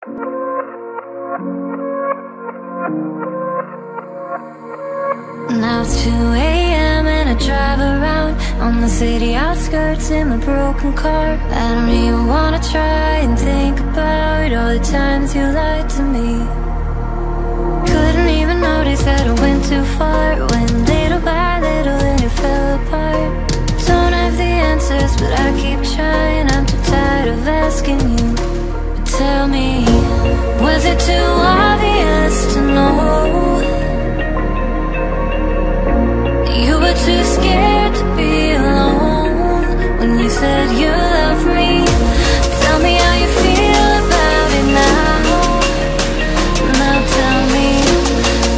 Now it's 2 a.m. and I drive around on the city outskirts in my broken car. I don't even wanna try and think about all the times you lied to me. Couldn't even notice that I went too far when little by little then it fell apart. Don't have the answers but I keep trying. I'm too tired of asking you. But tell me, was it too obvious to know? You were too scared to be alone when you said you loved me. Tell me how you feel about it now. Now tell me,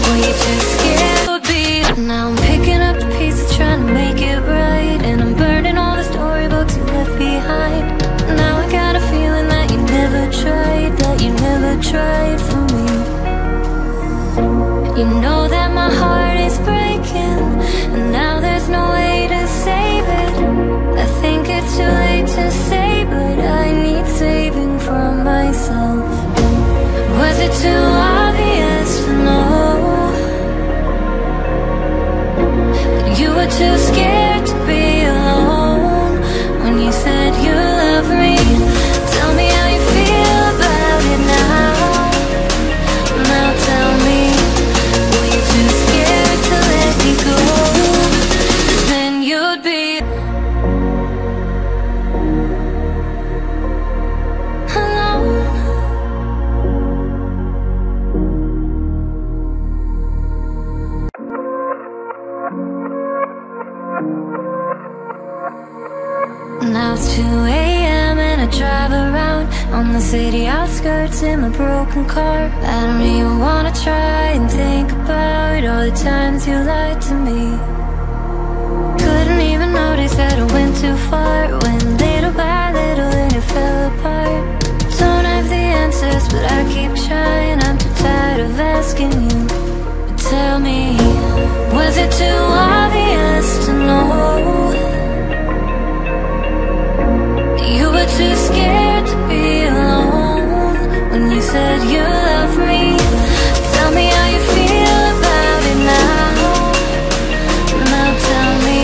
were you too scared to be? Now I'm picking up the pieces, trying to make it right, and I'm burning all the storybooks you left behind. Now I got a feeling that you never tried, that you never tried for me. You know that my heart is breaking, and now there's no way to save it. I think it's too late to say, but I need saving from myself. Was it too obvious to know that you were too scared to be alone when you said you love me? Tell me how you feel about it now. Now tell me, were you too scared to let me go? Then you'd be alone. Now it's 2 a.m. and I drive around on the city outskirts in my broken car. I don't even wanna try and think about all the times you lied to me. Couldn't even notice that I went too far when little by little then it fell apart. Don't have the answers but I keep trying. I'm too tired of asking you. But tell me, was it too obvious to know? You were too scared to be alone when you said you loved me. Tell me how you feel about it now. Now tell me,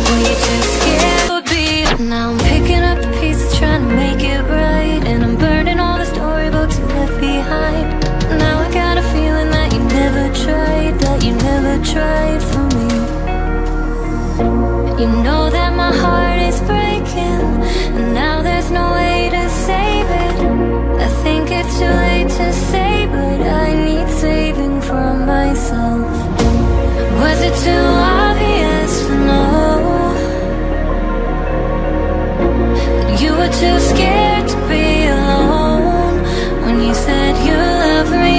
were you too scared to be? Now I'm picking up the pieces, trying to make it right, and I'm burning all the storybooks you left behind. Now I got a feeling that you never tried, that you never tried for me. You know that my heart is breaking, and now there's no way to save it. I think it's too late to say, but I need saving from myself. Was it too obvious to know that you were too scared to be alone when you said you loved me?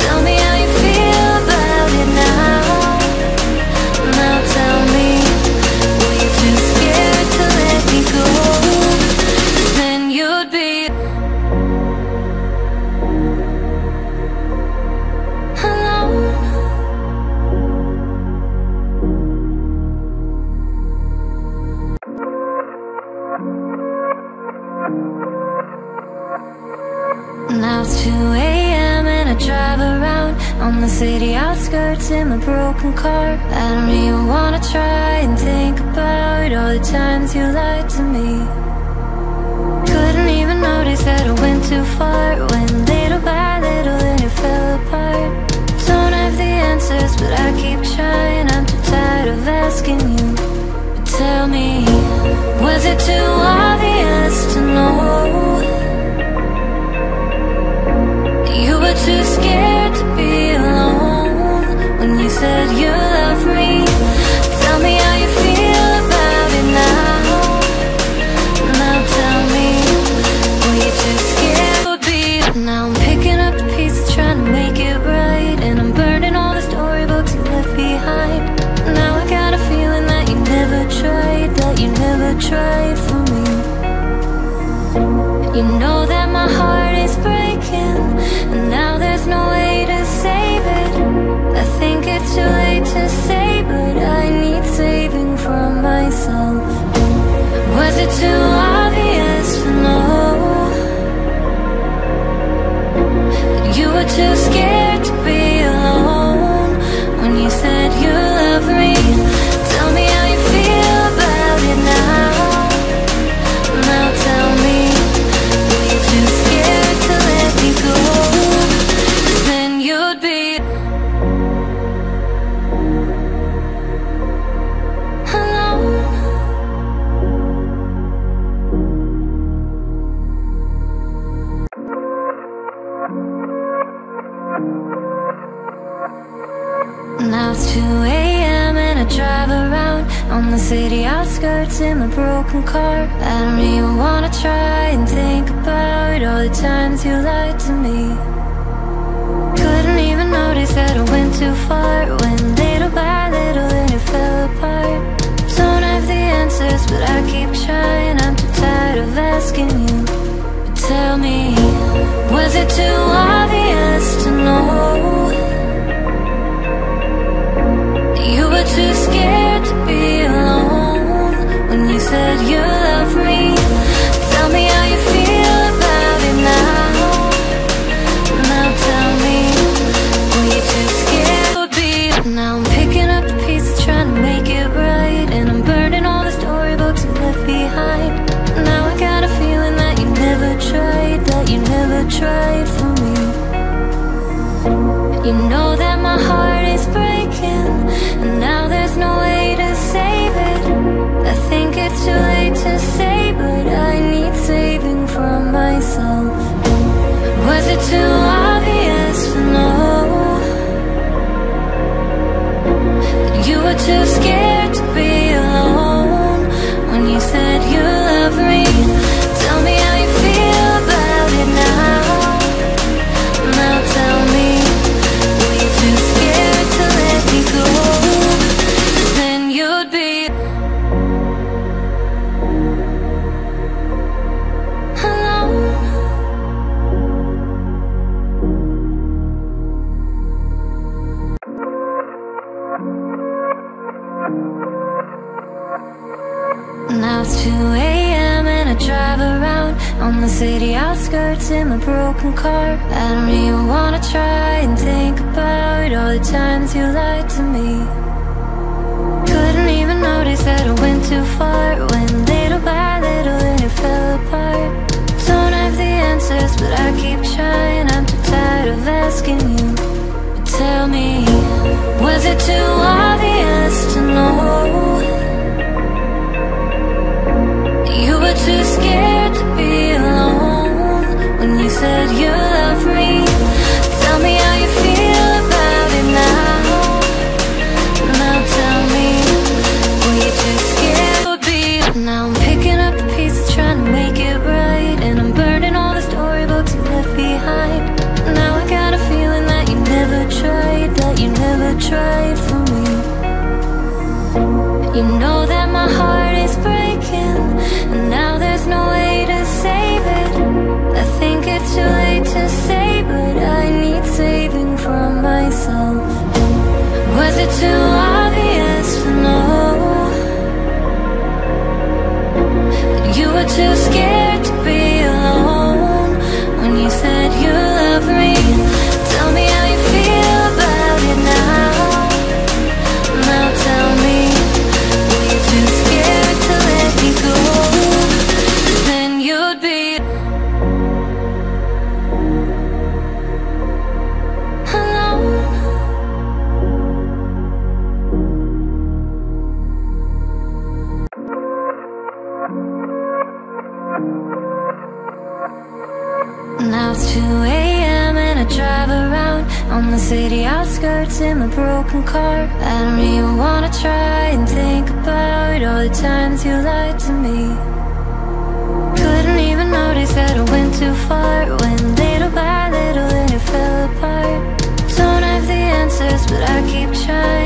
Tell me how you feel about it now. Now tell me, were you too scared to let me go? Then you'd be alone. Now it's 2 a.m. and I drive around on the city outskirts in my broken car. I don't even wanna try and think about all the times you lied to me. Couldn't even notice that I went too far when little by little then it fell apart. Don't have the answers but I keep trying. I'm too tired of asking you. But tell me, was it too obvious to know? You were too scared to be alone when you said you loved me. Tell me how you feel about it now. Now tell me, were you too scared to be? Now I'm picking up the pieces, trying to make it right, and I'm burning all the storybooks you left behind. Now I got a feeling that you never tried, that you never tried for me. You know that my heart is breaking, and now there's no You were too scared to be alone when you said you love me. Tell me how you feel about it now. Now tell me, were you too scared to let me go? 'Cause then you'd be alone. Now it's 2 a.m. and I drive around on the city outskirts in my broken car. I don't even wanna try and think about all the times you lied to me. Couldn't even notice that I went too far when little by little then it fell apart. Don't have the answers but I keep trying. I'm too tired of asking you. But tell me, was it too obvious to know? You were too scared to be alone when you said you love me. Tell me how you feel about it now. Now tell me, were you too scared to be? Now I'm picking up the pieces trying to make it right, and I'm burning all the storybooks you left behind. Now I got a feeling that you never tried, that you never tried for me. You know that my heart is breaking, and now there's no way to save it. I think it's too late to say, but I need saving from myself. Was it too obvious to know that you were too scared to be alone when you said you love me? Tell me how you feel about it now. Now tell me, were you too scared to let me go? 'Cause then you'd be alone. Now it's 2 a.m. and I drive around on the city outskirts in my broken car. I don't even wanna try and think about all the times you lied to me. Couldn't even notice that I went too far when little by little then it fell apart. Don't have the answers but I keep trying. I'm too tired of asking you. But tell me, was it too obvious to know? You were too scared to be alone when you said you love me. Tell me how you feel about it now. Now tell me, were you too scared to be alone? 'Cause then you'd be alone. Now it's 2 a.m. and I drive around on the city outskirts in my broken car. I don't even wanna try and think about all the times you lied to me. Couldn't even notice that I went too far when little by little then it fell apart. Don't have the answers but I keep trying. I'm too tired of asking you. But tell me, was it too obvious to know? You were too scared to be alone when you said you love me. Tell me how you feel about it now. Now tell me, were you too scared to be? Now I'm picking up the pieces trying to make it right, and I'm burning all the storybooks you left behind. Now I got a feeling that you never tried, that you never tried for me. You know that my heart is breaking, and now there's no way to save it. I think it's too late to say, but I need saving from myself. Was it too obvious to know that you were too scared to be alone when you said you love me? Tell me how you feel about it now. Now tell me, were you too scared to let me go? 'Cause then you'd be alone. Now it's 2 a.m. and I drive around on the city outskirts in my broken car. I don't even wanna try and think about all the times you lied to me. Couldn't even notice that I went too far when little by little then it fell apart. Don't have the answers but I keep trying.